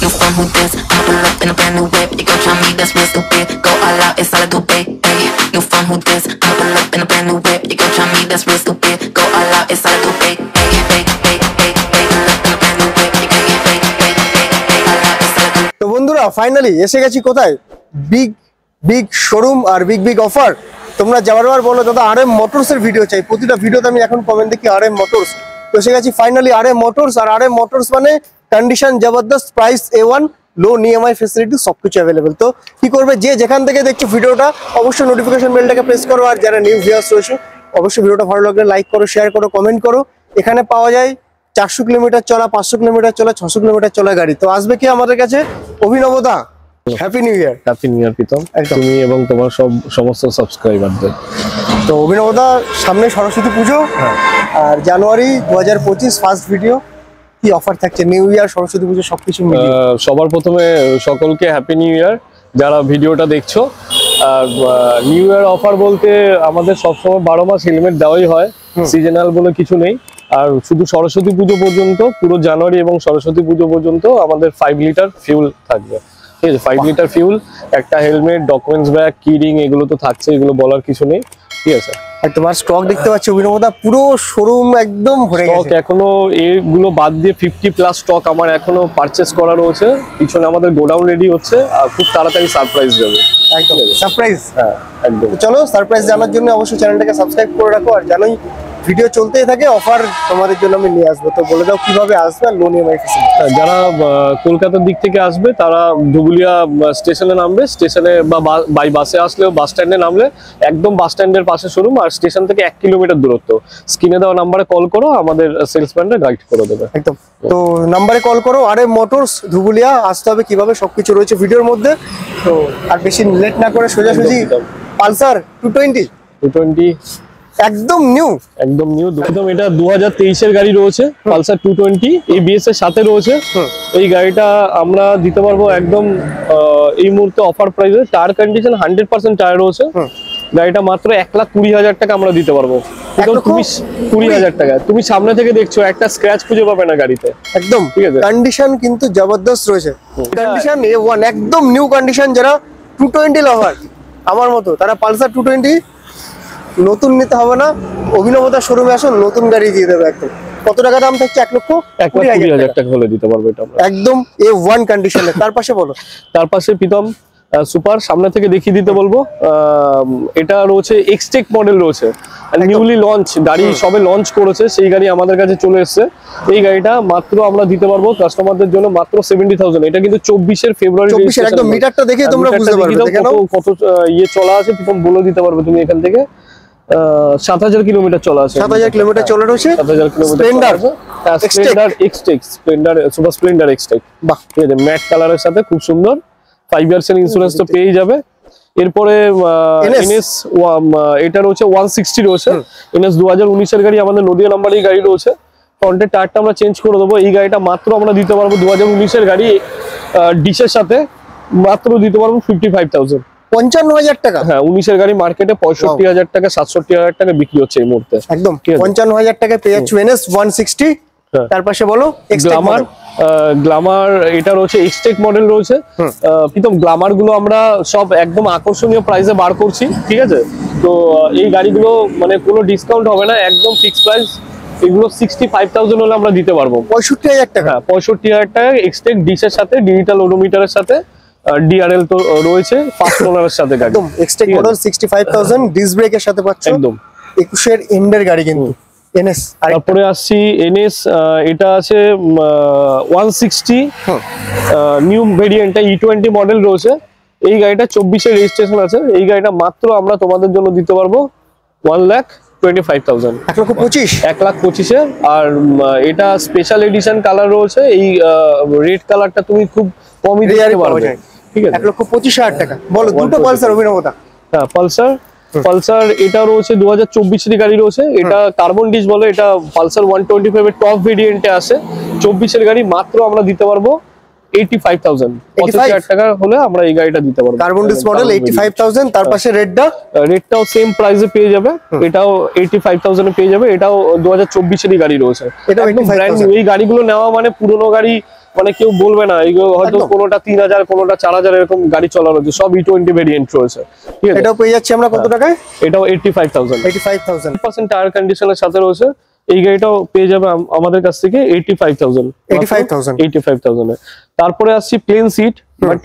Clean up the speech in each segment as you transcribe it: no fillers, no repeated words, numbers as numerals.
You from who this? I'ma pull up in a brand new whip. You gon' try me, that's real stupid. Go all out, it's all I do, babe. You from who this? I'ma pull up in a brand new whip. You gon' try me, that's real stupid. Go all out, it's all I do, babe. তো বন্ধুরা finally এসে গেছি কোথায়, big showroom আর big offer. তোমরা যাবার বলো দাদা RM motors এর ভিডিও চাই, প্রতিটা ভিডিওতে আমি এখন কমেন্ট দেখি RM মোটরস। তো এসে গেছি ফাইনালি RM মোটরস। আর RM মোটরস মানে কন্ডিশন জবরদস্ত, প্রাইস A1, লো EMI ফেসিলিটি, সবকিছু অ্যাভেলেবেল। তো কি করবে, যে যেখান থেকে দেখছো ভিডিওটা অবশ্যই নোটিফিকেশন বেলটাকে প্রেস করো। আর যারা নিউ ভিউয়ার্স রয়েছে অবশ্যই ভিডিওটা ভালো লাগলে লাইক করো, শেয়ার করো, কমেন্ট করো। এখানে পাওয়া যায় 400 কিলোমিটার চলা, 500 কিলোমিটার চলা, 600 কিলোমিটার চলা গাড়ি। তো আসবে কি আমাদের কাছে, অভিনবদা। Happy new year. Happy new year Pritam, তুমি এবং তোমার সমস্ত সাবস্ক্রাইবারদের। তো অভিনবদা সামনে সরস্বতী পুজো, আর জানুয়ারি 2025 ফার্স্ট ভিডিও, কি অফার থাকছে নিউ ইয়ার সরস্বতী পুজো সবকিছু মিলিয়ে? সবার প্রথমে সকলকে হ্যাপি নিউ ইয়ার যারা ভিডিওটা দেখছো। আর নিউ ইয়ার অফার বলতে আমাদের সবসময় 12 মাস হেলমেট দেওয়াই হয়, সিজনাল বলে কিছু নেই। আর শুধু সরস্বতী পুজো পর্যন্ত, পুরো জানুয়ারি এবং সরস্বতী পুজো পর্যন্ত আমাদের 5 লিটার ফিউল থাকবে। ঠিক আছে, 5 লিটার ফিউল, একটা হেলমেট, ডকুমেন্টস ব্যাগ, কিরিং, এগুলো তো থাকছে, এগুলো বলার কিছু নেই। ঠিক আছে, আর তোমার স্টক দেখতে পাচ্ছি অভিনবদা, পুরো শোরুম একদম ভরে গেছে। স্টক এখনো এগুলো বাদ দিয়ে 50+ স্টক আমার এখনো পারচেজ করা রয়েছে। পিছনে আমাদের গোডাউন রেডি হচ্ছে, আর খুব তাড়াতাড়ি সারপ্রাইজ দেবে। একদম সারপ্রাইজ। হ্যাঁ একদম। চলো সারপ্রাইজ জানার জন্য অবশ্যই চ্যানেলটাকে সাবস্ক্রাইব করে রাখো। আর জানোই ভিডিও চলতেই থাকে, অফার তোমাদের জন্য আমি নিয়ে আসবো। তো বলে দাও কিভাবে আসবে আর লোন EMI ফেসিলিটি। যারা কলকাতার দিক থেকে আসবে তারা ধুবুলিয়া স্টেশনে নামবে, স্টেশনে বা বাই বাসে আসলেও বাস স্ট্যান্ডে নামলে একদম বাস স্ট্যান্ডের পাশে শোরুম, আর স্টেশন থেকে 1 কিলোমিটার দূরত্ব। স্ক্রিনে দেওয়া নাম্বারে কল করো, আমাদের সেলসম্যানরা গাইড করে দেবে। একদম। তো নাম্বারে কল করো, RM মোটরস ধুবুলিয়া। আসতে হবে কিভাবে সবকিছু রয়েছে ভিডিওর মধ্যে। তো আর বেশি লেট না করে সোজাসুজি পালসার 220 একদম নিউ, একদম এটা 2023 এর গাড়ি রয়েছে, পালসার 220 ABS এর সাথে রয়েছে। এই গাড়িটা আমরা দিতে পারবো একদম এই মুহূর্তে অফার প্রাইসে। টায়ার কন্ডিশন 100% টায়ার রয়েছে। গাড়িটা মাত্র 1,20,000 টাকা আমরা দিতে পারবো। তুমি 20,000 টাকা, তুমি সামনে থেকে দেখছো, একটা স্ক্র্যাচ খুঁজে পাবে না গাড়িতে। একদম ঠিক আছে, কন্ডিশন কিন্তু জবরদস্ত রয়েছে। কন্ডিশন A1 একদম নিউ কন্ডিশন। যারা 220 লাভার আমার মতো, তারা পালসার 220 নতুন নিতে হবে না, অভিনবদা শোরুমে আসো, নতুন গাড়ি দিয়ে দেবে একদম। কত টাকা দাম থাকছে? 1,20,000 টাকা হলে দিতে পারবো এটা আমরা। একদম A1 কন্ডিশনে। তার পাশে বলো, তার পাশে প্রীতম সুপার, সামনে থেকে দেখিয়ে দিতে বলবো। এটা রয়েছে এক্সটেক মডেল রয়েছে, নিউলি লঞ্চ গাড়ি, সবে লঞ্চ করেছে, সেই গাড়ি আমাদের কাছে চলে এসেছে। এই গাড়িটা মাত্র আমরা দিতে পারবো কাস্টমারদের জন্য মাত্র 70,000। এটা কিন্তু 24 ফেব্রুয়ারি। একদম মিটারটা দেখে তোমরা বুঝতে পারবে কত ইয়ে চলা আছে, প্রীতম বলে দিতে পারবে তুমি। এখান থেকে 7,000 কিলোমিটার চলা আছে। 7,000 কিলোমিটার চলে রয়েছে। 7,000 kilometre. Splendor Xtec, super Splendor Xtec. বাহ, ঠিক আছে, ম্যাট কালারের সাথে খুব সুন্দর। 5 ইয়ার্স এর ইন্স্যুরেন্স তো পেয়ে যাবে। এরপরে NS, এটা রয়েছে 160 রয়েছে। NS 2019 এর গাড়ি, আমাদের নদিয়া নাম্বারের গাড়ি রয়েছে। ফ্রন্টের টায়ারটা আমরা চেঞ্জ করে দেবো। এই গাড়িটা মাত্র আমরা দিতে পারবো 2019 এর গাড়ি, ডিশের সাথে মাত্র দিতে পারবো 55,000। 55,000 টাকা? হ্যাঁ, 19 এর গাড়ি মার্কেটে 65,000 টাকা, 67,000 টাকা বিক্রি হচ্ছে এই মুহূর্তে। একদম 55,000 টাকায় পেয়ে যাচ্ছ NS 160। তার পাশে বলো গ্ল্যামার, এটা রয়েছে এক্সটেক মডেল রয়েছে। প্রীতম গ্ল্যামার গুলো আমরা সব একদম আকর্ষণীয় প্রাইসে বার করছি। ঠিক আছে, তো এই গাড়িগুলো মানে কোনো ডিসকাউন্ট হবে না, একদম ফিক্সড প্রাইস। এগুলো 65,000 হলে আমরা দিতে পারবো। 65,000 টাকা? 65,000 টাকা এক্সটেক, ডিশের সাথে, ডিজিটাল ওডোমিটারের সাথে, DRL তো রয়েছে, ফার্স্ট ওনারের সাথে গাড়ি। একদম এক্সটেক মডেল 65,000, ডিস্ক ব্রেকের সাথে পাচ্ছ। একদম 21 এর এন্ডের গাড়ি কিন্তু NS। তারপরে আসছি NS, এটা আছে 160 নিউ ভেরিয়েন্টটা E20 মডেল রয়েছে। এই গাড়িটা 24 এর রেজিস্ট্রেশন আছে। এই গাড়িটা মাত্র আমরা তোমাদের জন্য দিতে পারবো 1,25,000। 1,25,000। আর এটা স্পেশাল এডিশন কালার রয়েছে। এই রেড কালারটা তুমি খুব কমই দেখতে পারবে। ঠিক আছে, 1,25,000 টাকা। বলো দুটো পালসার অভিনবদা। হ্যাঁ, পালসার এটা রয়েছে 2024 এর গাড়ি রয়েছে। এটা কার্বন ডিস্ক বলে, এটা পালসার 125 এর টপ ভেরিয়েন্টে আছে। 24 এর গাড়ি মাত্র আমরা দিতে পারবো 85,000। 85,000 টাকা হলে আমরা এই গাড়িটা দিতে পারবো। Carbon disk model 85,000। তার পাশে রেডটাও সেম প্রাইসে পেয়ে যাবে। এটাও 85,000 এ পেয়ে যাবে। এটাও 2024 এরই গাড়ি রয়েছে। এটা একদম ব্র্যান্ড নিউ। এই গাড়িগুলো নেওয়া মানে পুরনো গাড়ি মানে কেউ বলবে না এইগুলো হয়তো কোনোটা 3000 কোনোটা 4000 এরকম গাড়ি চলানো হচ্ছে, সব E20 ভেরিয়েন্ট রয়েছে। ঠিক আছে, এটাও পেয়ে যাচ্ছি আমরা কত টাকায়? এটাও 85,000 85,000 টায়ার কন্ডিশনের সাথে রয়েছে। এই গাড়িটাও পেয়ে যাবে আমাদের কাছ থেকে 85,000 এ। তারপরে আসছি প্লেন সিট, বাট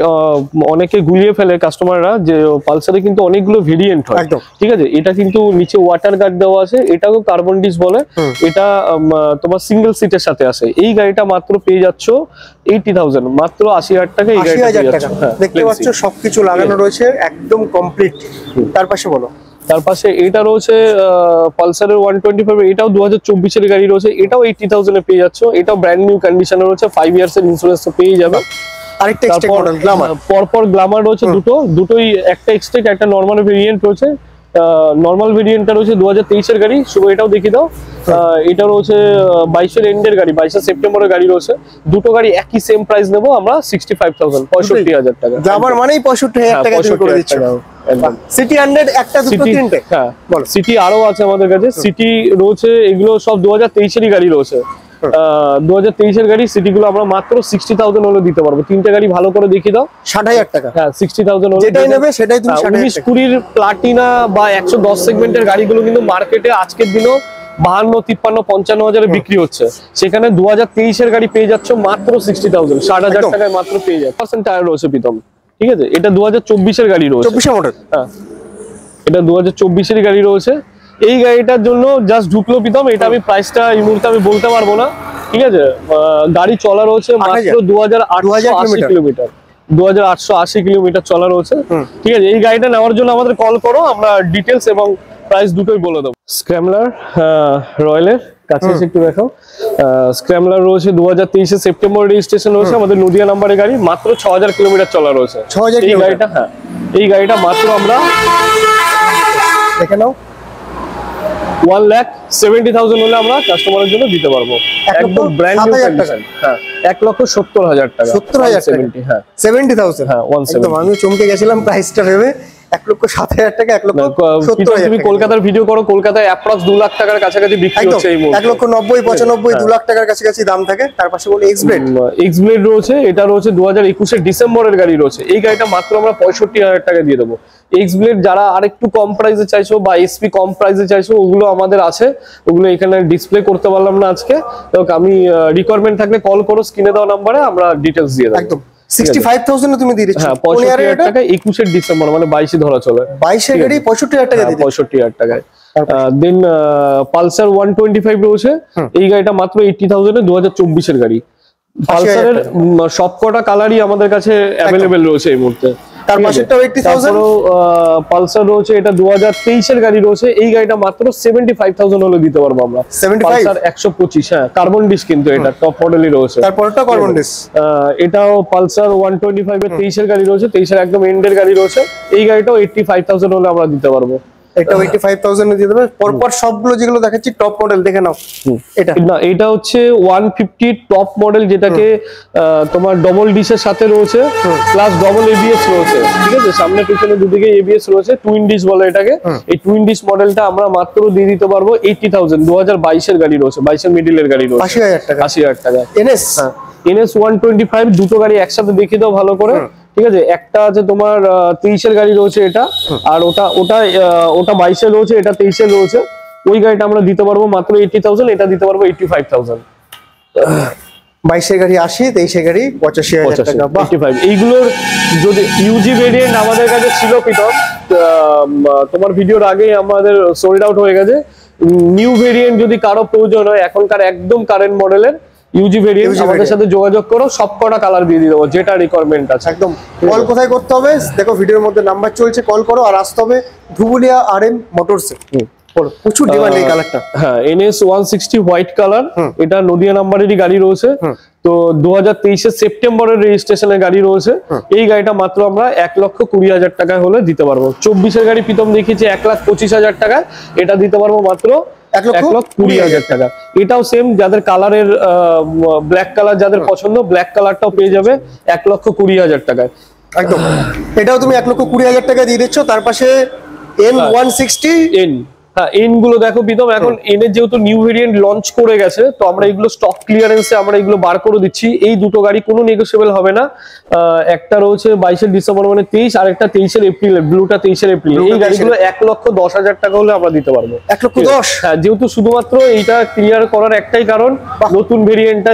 অনেকে গুলিয়ে ফেলে কাস্টমাররা যে পালসারে কিন্তু অনেকগুলো ভেরিয়েন্ট হয়। ঠিক আছে, এটা কিন্তু নিচে ওয়াটার গার্ড দেওয়া আছে, এটাও কার্বন ডিস্ক বলে, এটা তোমার সিঙ্গেল সিটের সাথে আসে। এই গাড়িটা মাত্র পেয়ে যাচ্ছ 80,000, মাত্র 80,000 টাকা এই গাড়িটা পেয়ে যাচ্ছ। দেখতে পাচ্ছ সবকিছু লাগানো রয়েছে একদম কমপ্লিট। তার পাশে বলো, তার পাশে এটা রয়েছে পালসারের 125, এটাও 2024 এর গাড়ি রয়েছে, এটাও 80,000 এ পেয়ে যাচ্ছ। এটাও ব্র্যান্ড নিউ কন্ডিশনে রয়েছে, 5 ইয়ার্স এর ইন্স্যুরেন্স তো পেয়ে যাবে। আরেকটা এক্সটেক মডেল গ্ল্যামার, পরপর গ্ল্যামার রয়েছে দুটোই, একটা এক্সটেক একটা নরমাল ভেরিয়েন্ট রয়েছে। নরমাল ভেরিয়েন্টটা রয়েছে 2023 এর গাড়ি, শুভ এটাও দেখিয়ে দাও। এটা রয়েছে 22 এর এন্ডের গাড়ি, 22 সেপ্টেম্বরের গাড়ি রয়েছে। দুটো গাড়ি একই সেম প্রাইস নেবো আমরা 65,000, 65,000 টাকা। গ্ল্যামার মানেই 65,000 টাকা তুমি করে দিচ্ছ। সিটি 100 একটা দুটো তিনটে, হ্যাঁ বল। সিটি আরো আছে আমাদের কাছে, সিটি রয়েছে, এগুলো সব 2023 এরই গাড়ি রয়েছে। 2023 এর গাড়ি, সিটি গুলো আমরা মাত্র 60,000 হলে দিতে পারবো। তিনটে গাড়ি ভালো করে দেখিয়ে দাও। 60,000 টাকা, হ্যাঁ 60,000 হলে যেটাই নেবে সেটাই তুমি 19-20 প্লাটিনা বা 110 সেগমেন্টের গাড়িগুলো কিন্তু মার্কেটে আজকের দিনও 52, 53, 55 হাজারে বিক্রি হচ্ছে। সেখানে 2023 এর গাড়ি পেয়ে যাচ্ছ মাত্র 60,000, 60,000 টাকায় মাত্র পেয়ে যাচ্ছে। পার্সেন্ট টায়ার রয়েছে প্রীতম, ঠিক আছে। এটা 2024 এর গাড়ি রয়েছে, 24 মডেল, হ্যাঁ এটা 2024 এর গাড়ি রয়েছে। এই গাড়িটার জন্য জাস্ট ঢুকলো প্রীতম, এটা আমি প্রাইসটা এই মুহূর্তে আমি বলতে পারবো না। ঠিক আছে, গাড়ি চলা রয়েছে মাত্র 2880 কিলোমিটার, 2880 কিলোমিটার চলা রয়েছে। ঠিক আছে, এই গাড়িটা নেওয়ার জন্য আমাদের কল করো, আমরা ডিটেলস এবং প্রাইস দুটোই বলে দেবো। স্ক্র্যামলার রয়্যালের কাছে এসে একটু দেখাও। স্ক্র্যামলার রয়েছে 2023 সেপ্টেম্বর রেজিস্ট্রেশন রয়েছে, আমাদের নদিয়া নাম্বারের গাড়ি, মাত্র 6000 কিলোমিটার চলা রয়েছে। 6000 এই গাড়িটা, হ্যাঁ এই গাড়িটা মাত্র আমরা দেখে নাও 1,70,000 হলে আমরা কাস্টমারের জন্য দিতে পারবো। একদম ব্র্যান্ড নিউ কন্ডিশন, হ্যাঁ 1,70,000 টাকা, 70,000 টাকা, হ্যাঁ 70,000, হ্যাঁ 170। আমি চমকে গেছিলাম প্রাইসটা ভেবে। 1,07,000 টাকা, 1,70,000। তুমি কলকাতার ভিডিও করো, কলকাতায় অ্যাপ্রক্স 2 লাখ টাকার কাছাকাছি বিক্রি হচ্ছে এই মুহূর্তে। 1,90,000, 95,000, 2 লাখ টাকার কাছাকাছি দাম থাকে। তার পাশে বলি এক্স ব্লেড রয়েছে, এটা রয়েছে 2021 এর ডিসেম্বরের গাড়ি রয়েছে। এই গাড়িটা মাত্র আমরা 65,000 টাকা দিয়ে দেবো। এক্স ব্লেড যারা আরেকটু কম প্রাইসে চাইছো বা এসপি কম প্রাইসে চাইছো, ওগুলো আমাদের আছে, ওগুলো এখানে ডিসপ্লে করতে পারলাম না আজকে। তো আমি রিকোয়ারমেন্ট থাকলে কল করো, স্ক্রিনে দেওয়া নাম্বারে আমরা ডিটেইলস দিয়ে দেব। একদম 65,000 এ তুমি দিয়ে দিচ্ছ। হ্যাঁ 65,000 টাকা, 21 এর ডিসেম্বর মানে 22 ধরা চলে। 22 এর গাড়ি 65,000 টাকা দিয়ে দিচ্ছ। 65,000 টাকায়। দেন পালসার 125 রয়েছে, এই গাড়িটা মাত্র 80,000 এ, 2024 এর গাড়ি। পালসারের সবকটা কালারই আমাদের কাছে अवेलेबल রয়েছে এই মুহূর্তে। তার পাশেরটাও 80,000। পালসার রয়েছে, এটা 2023 এর গাড়ি রয়েছে। এই গাড়িটা মাত্র 75,000 হলে দিতে পারবো আমরা। 75, পালসার 125, হ্যাঁ কার্বন ডিস্ক, কিন্তু এটা টপ মডেলই রয়েছে। তারপরটা কার্বন ডিস্ক, এটাও পালসার 125 এর 23 এর গাড়ি রয়েছে, 23 এর একদম এন্ডের গাড়ি রয়েছে। এই গাড়িটাও 85,000 হলে আমরা দিতে পারবো। এটা 85,000 এ দিয়ে দেবে। পরপর সবগুলো যেগুলো দেখাচ্ছি টপ মডেল, দেখে নাও। এটা না, এটা হচ্ছে 150 টপ মডেল, যেটাকে তোমার ডবল ডিশের সাথে রয়েছে, প্লাস ডবল এবিএস রয়েছে। ঠিক আছে, সামনে পিছনে দুদিকে এবিএস রয়েছে, টুইন ডিশ বলে এটাকে। এই টুইন ডিশ মডেলটা আমরা মাত্র দিয়ে দিতে পারবো 80,000, 2022 এর গাড়ি রয়েছে, 22 এর মিডলের গাড়ি রয়েছে, 80,000 টাকা। 80,000 টাকা। এনএস, হ্যাঁ এনএস 125, দুটো গাড়ি একসাথে দেখিয়ে দাও ভালো করে। ঠিক আছে, একটা আছে তোমার 23 এর গাড়ি রয়েছে এটা, আর ওটা 22 এর রয়েছে, এটা 23 এর রয়েছে। ওই গাড়িটা আমরা দিতে পারবো মাত্র 80,000, এটা দিতে পারবো 85,000। 22 এর গাড়ি 80, 23 এর গাড়ি 85,000 টাকা। 85। এইগুলোর যদি ইউজি ভেরিয়েন্ট আমাদের কাছে ছিল প্রীতম, তোমার ভিডিওর আগে আমাদের সোল্ড আউট হয়ে গেছে। নিউ ভেরিয়েন্ট যদি কারো প্রয়োজন হয়, এখনকার একদম কারেন্ট মডেলের ইউজি ভেরিয়েন্ট, আমাদের সাথে যোগাযোগ করো, সবকটা কালার দিয়ে দেবো যেটা রিকোয়ারমেন্ট আছে। একদম। কল কোথায় করতে হবে দেখো, ভিডিওর মধ্যে নাম্বার চলছে, কল করো। আর আসতে হবে ধুবুলিয়া RM মোটরসে। প্রচুর ডিমান্ড এই কালারটা। হ্যাঁ NS 160 হোয়াইট কালার, এটা নদিয়া নাম্বারেরই গাড়ি রয়েছে। তো 2023 সেপ্টেম্বরের রেজিস্ট্রেশনের গাড়ি রয়েছে। এই গাড়িটা মাত্র আমরা 1,20,000 টাকায় হলে দিতে পারবো। 24 এর গাড়ি প্রীতম দেখিয়েছে 1,25,000 টাকায়, এটা দিতে পারবো মাত্র 1,20,000 টাকা। এটাও সেম, যাদের কালারের ব্ল্যাক কালার যাদের পছন্দ, ব্ল্যাক কালারটাও পেয়ে যাবে 1,20,000 টাকায়। একদম, এটাও তুমি 1,20,000 টাকা দিয়ে দিচ্ছ। তার পাশে N160, হ্যাঁ এন গুলো দেখো প্রীতম, এখন এন এর যেহেতু নিউ ভেরিয়েন্ট লঞ্চ করে গেছে, তো আমরা এগুলো স্টক ক্লিয়ারেন্সে আমরা এগুলো বার করে দিচ্ছি। এই দুটো গাড়ি কোনো নেগোসিয়েবল হবে না। একটা রয়েছে 22 ডিসেম্বর মানে 23, আর একটা 23 এপ্রিল, ব্লুটা 23 এপ্রিল। এই গাড়িগুলো 1,10,000 টাকা হলে আমরা দিতে পারবো। 1,10,000? হ্যাঁ, যেহেতু শুধুমাত্র এইটা ক্লিয়ার করার একটাই কারণ, নতুন ভেরিয়েন্টটা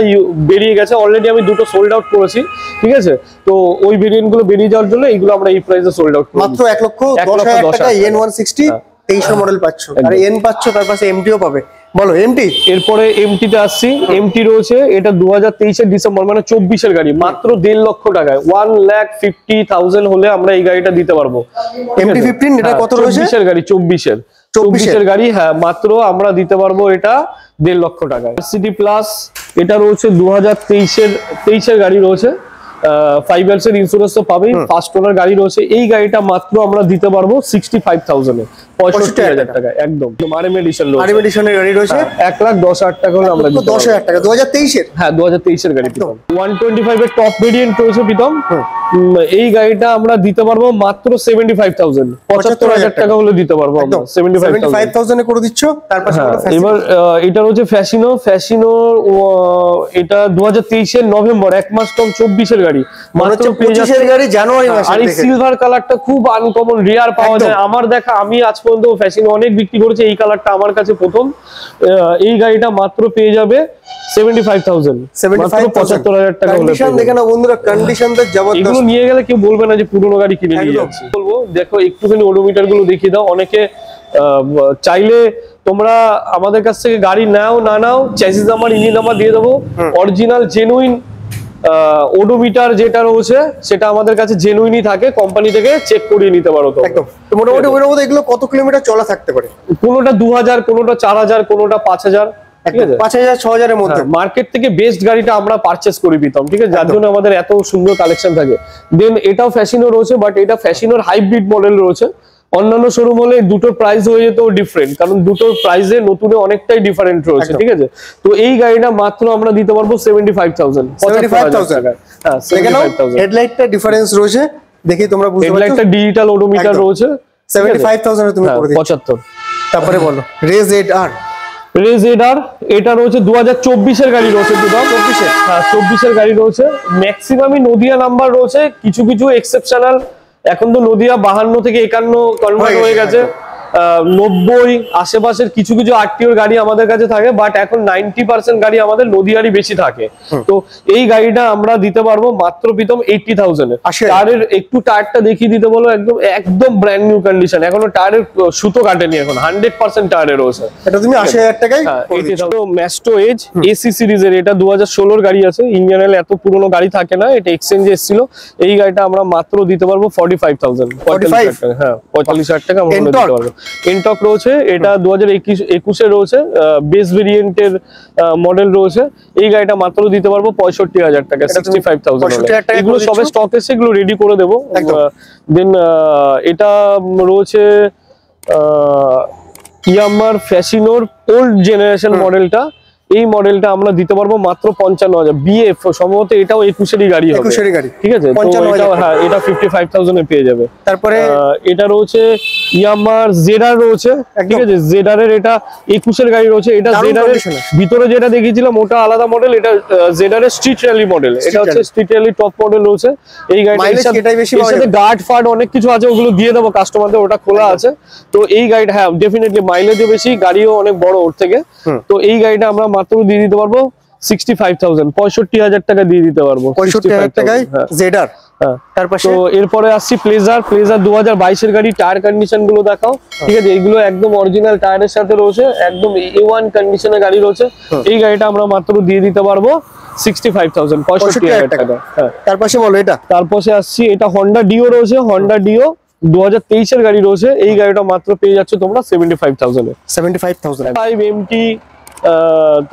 বেরিয়ে গেছে অলরেডি, আমি দুটো সোল্ড আউট করেছি, ঠিক আছে? তো ওই ভেরিয়েন্ট গুলো বেরিয়ে যাওয়ার জন্য এইগুলো আমরা এই প্রাইসে সোল্ড আউট করি। মাত্র 1,10,000 টাকা EN160 23 মডেল পাচ্ছ, আর এন পাচ্ছ, তার পাশে এমটিও পাবে। বলো এমটি। এরপরে এমটি তে আসছি। এমটি রয়েছে এটা 2023 এর ডিসেম্বর মানে 24 এর গাড়ি, মাত্র 1.5 লক্ষ টাকায় 1,50,000 হলে আমরা এই গাড়িটা দিতে পারবো। এমটি 15 এটা কত রয়েছে? 24 এর গাড়ি, 24 এর গাড়ি। হ্যাঁ, মাত্র আমরা দিতে পারবো এটা 1.5 লক্ষ টাকায়। সিটি প্লাস এটা রয়েছে 2023 এর গাড়ি রয়েছে, 5 ইয়ার্স এর ইন্স্যুরেন্স তো পাবেই, ফার্স্ট ওনার গাড়ি রয়েছে। এই গাড়িটা মাত্র আমরা দিতে পারবো 65,000 এ, 65,000 টাকা একদম। আরএম এডিশন রয়েছে, আরএম এডিশনের গাড়ি রয়েছে 1,10,000 টাকা হলে আমরা দিতে পারবো। 10,000 টাকা 2023 এর। হ্যাঁ 2023 এর গাড়ি প্রীতম। 125 এর টপ ভেরিয়েন্ট রয়েছে প্রীতম। এই গাড়িটা আমরা দিতে পারবো মাত্র 75,000, 75,000 টাকা হলে দিতে পারবো আমরা 75,000 এ করে দিচ্ছ। তারপর এবার এটা রয়েছে ফ্যাসিনো। এটা 2023 এর নভেম্বর, 1 মাস কম, 24 এর গাড়ি, মাত্র 25 এর গাড়ি জানুয়ারি মাসে। আর এই সিলভার কালারটা খুব আনকমন, রেয়ার পাওয়া যায়। আমার দেখা, আমি আজ পর্যন্ত ফ্যাসিনো অনেক বিক্রি করেছি, এই কালারটা আমার কাছে প্রথম। এই গাড়িটা মাত্র পেয়ে যাবে 75,000, 75,000 টাকা হলে। কন্ডিশন দেখে না বন্ধুরা, কন্ডিশন তো জবরদস্ত। এগুলো নিয়ে গেলে কেউ বলবে না যে পুরনো গাড়ি কিনে নিয়ে যাচ্ছি। বলবো দেখো একটুখানি ওডোমিটার গুলো দেখিয়ে দাও। অনেকে চাইলে তোমরা আমাদের কাছ থেকে গাড়ি নাও না নাও, চ্যাসিস নাম্বার, ইঞ্জিন নাম্বার দিয়ে দেবো। অরিজিনাল জেনুইন ওডোমিটার যেটা রয়েছে সেটা আমাদের কাছে জেনুইনই থাকে, কোম্পানি থেকে চেক করিয়ে নিতে পারো। তো একদম। তো মোটামুটি ওর মধ্যে এগুলো কত কিলোমিটার চলা থাকতে পারে? কোনোটা 2000, কোনোটা 4000, কোনোটা 5000, ঠিক আছে? 5,000-6,000 এর মধ্যে মার্কেট থেকে বেস্ট গাড়িটা আমরা পারচেজ করি পেতাম, ঠিক আছে? যার জন্য আমাদের এত সুন্দর কালেকশন থাকে। দেন এটাও ফ্যাসিনো রয়েছে, বাট এটা ফ্যাসিনোর হাইব্রিড মডেল রয়েছে। অন্যান্য শোরুম হলে দুটোর প্রাইস হয়ে যেত ডিফারেন্ট, কারণ দুটোর প্রাইসে নতুনে অনেকটাই ডিফারেন্ট রয়েছে, ঠিক আছে? তো এই গাড়িটা মাত্র আমরা দিতে পারবো 75,000, 75,000 টাকা। হ্যাঁ, 75,000। হেডলাইটটা ডিফারেন্স রয়েছে, দেখি তোমরা বুঝতে পারছো। হেডলাইটটা ডিজিটাল ওডোমিটার রয়েছে, 75,000 এ তুমি করে দিচ্ছ। 75। তারপরে বলো রেজ ZR। রেজ ZR এটা রয়েছে 2024 এর গাড়ি রয়েছে, 2024 এর। হ্যাঁ 24 এর গাড়ি রয়েছে। ম্যাক্সিমামই নদিয়া নাম্বার রয়েছে, কিছু কিছু এক্সেপশনাল। এখন তো নদিয়া 52 থেকে 51 কনভার্ট হয়ে গেছে। 90 আশেপাশের কিছু কিছু আরটিওর গাড়ি আমাদের কাছে থাকে, বাট এখন 90% গাড়ি আমাদের নদিয়ারই বেশি থাকে। তো এই গাড়িটা আমরা দিতে পারবো মাত্র প্রীতম 80,000 এ। টায়ারের একটু টায়ারটা দেখিয়ে দিতে বলো, একদম একদম ব্র্যান্ড নিউ কন্ডিশন, এখনো টায়ারের সুতো কাটেনি, এখন 100% টায়ারের রয়েছে। এটা তুমি 80,000 টাকায়। ম্যাস্টো এজ এসি সিরিজের, এটা 2016 এর গাড়ি আছে। ইঞ্জিনিয়ার এত পুরনো গাড়ি থাকে না, এটা এক্সচেঞ্জে এসেছিল। এই গাড়িটা আমরা মাত্র দিতে পারবো 45,000, 45,000 টাকা। হ্যাঁ 45,000 টাকা আমরা দিতে পারবো। এনটক রয়েছে, এটা 2021 এর রয়েছে, বেস ভেরিয়েন্টের মডেল রয়েছে। এই গাড়িটা মাত্র দিতে পারবো 65,000 টাকা, 65,000। এগুলো সবে স্টক এসে, এগুলো রেডি করে দেবো। দেন এটা রয়েছে ইয়ামার ফ্যাসিনোর ওল্ড জেনারেশন মডেলটা। এই মডেলটা আমরা দিতে পারবো মাত্র 55,000 বিএফ, সম্ভবত এটাও 21 গাড়ি হবে, 21 গাড়ি, ঠিক আছে? হ্যাঁ এটা 55,000 এ পেয়ে যাবে। তারপরে এটা রয়েছে ইয়ামার জেডার রয়েছে, ঠিক আছে? জেডার এর এটা 21 গাড়ি রয়েছে। এটা জেডার এর ভিতরে যেটা দেখিয়েছিলাম ওটা আলাদা মডেল, এটা জেডার এর স্ট্রিট র্যালি মডেল। এটা হচ্ছে স্ট্রিট র্যালি টপ মডেল রয়েছে। এই গাড়িটার সাথে গার্ড ফার্ড অনেক কিছু আছে, ওগুলো দিয়ে দেবো কাস্টমারদের, ওটা খোলা আছে। তো এই গাড়িটা হ্যাঁ ডেফিনেটলি মাইলেজও বেশি, গাড়িও অনেক বড় ওর থেকে। তো এই গাড়িটা আমরা মাত্র দিয়ে দিতে পারবো 65,000, 65,000 টাকা দিয়ে দিতে পারবো 65,000 টাকায় জেডার। তো এরপরে আসছি প্লেজার। 2022 এর গাড়ি। টায়ার কন্ডিশন গুলো দেখাও, ঠিক আছে? এগুলো একদম অরিজিনাল টায়ারের সাথে রয়েছে, একদম A1 কন্ডিশনের গাড়ি রয়েছে। এই গাড়িটা আমরা মাত্র দিয়ে দিতে পারবো 65,000, 65,000 টাকা। হ্যাঁ তার পাশে বলো এটা। তারপরে আসছি এটা হন্ডা ডিও রয়েছে, হন্ডা ডিও 2023 এর গাড়ি রয়েছে। এই গাড়িটা মাত্র পেয়ে যাচ্ছে তোমরা 75,000 এ। 75,000 5 MT।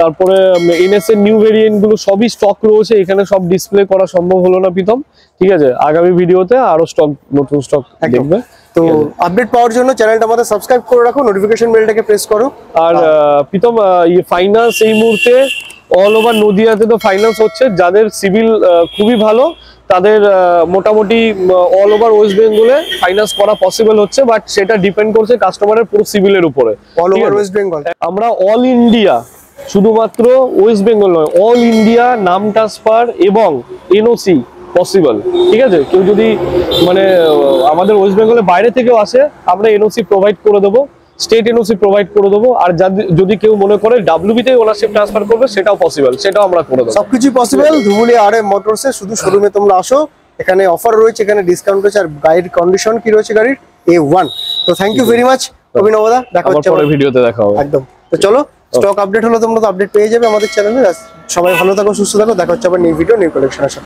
তারপরে এনএস এর নিউ ভেরিয়েন্ট গুলো সবই স্টক রয়েছে, এখানে সব ডিসপ্লে করা সম্ভব হলো না প্রীতম, ঠিক আছে? আগামী ভিডিওতে আরো স্টক, নতুন স্টক দেখবে। তো আপডেট পাওয়ার জন্য চ্যানেলটা আমাদের সাবস্ক্রাইব করে রাখো, নোটিফিকেশন বেলটাকে প্রেস করো। আর প্রীতম ফাইন্যান্স এই মুহূর্তে অল ওভার নদিয়াতে তো ফাইন্যান্স হচ্ছে, যাদের সিভিল খুবই ভালো তাদের মোটামুটি অল ওভার ওয়েস্ট বেঙ্গলে ফাইন্যান্স করা পসিবল হচ্ছে, বাট সেটা ডিপেন্ড করছে কাস্টমারের পুরো সিভিলের উপরে। অল ওভার ওয়েস্ট বেঙ্গল আমরা অল ইন্ডিয়া, শুধুমাত্র ওয়েস্ট বেঙ্গল নয়, অল ইন্ডিয়া নাম ট্রান্সফার এবং এনওসি পসিবল। ঠিক আছে, কেউ যদি মানে আমাদের ওয়েস্ট বেঙ্গলের বাইরে থেকেও আসে, আমরা এনওসি প্রোভাইড করে দেবো, স্টেট এনওসি প্রোভাইড করে দেবো। আর যদি কেউ মনে করে ডাব্লিউবি তে ওনারশিপ ট্রান্সফার করবে, সেটাও পসিবল, সেটাও আমরা করে দেবো। সবকিছু পসিবল ধুবুলি RM মোটরসে। শুধু শোরুমে তোমরা আসো, এখানে অফার রয়েছে, এখানে ডিসকাউন্ট রয়েছে, আর গাড়ির কন্ডিশন কি রয়েছে গাড়ির A1। তো থ্যাংক ইউ ভেরি মাচ অভিনবদা, দেখা হচ্ছে পরের ভিডিওতে দেখা হবে একদম। তো চলো, স্টক আপডেট হলো, তোমরা তো আপডেট পেয়ে যাবে আমাদের চ্যানেলে। সবাই ভালো থাকো, সুস্থ থাকো, দেখা হচ্ছে আবার নিউ ভিডিও নিউ কালেকশনের সাথে।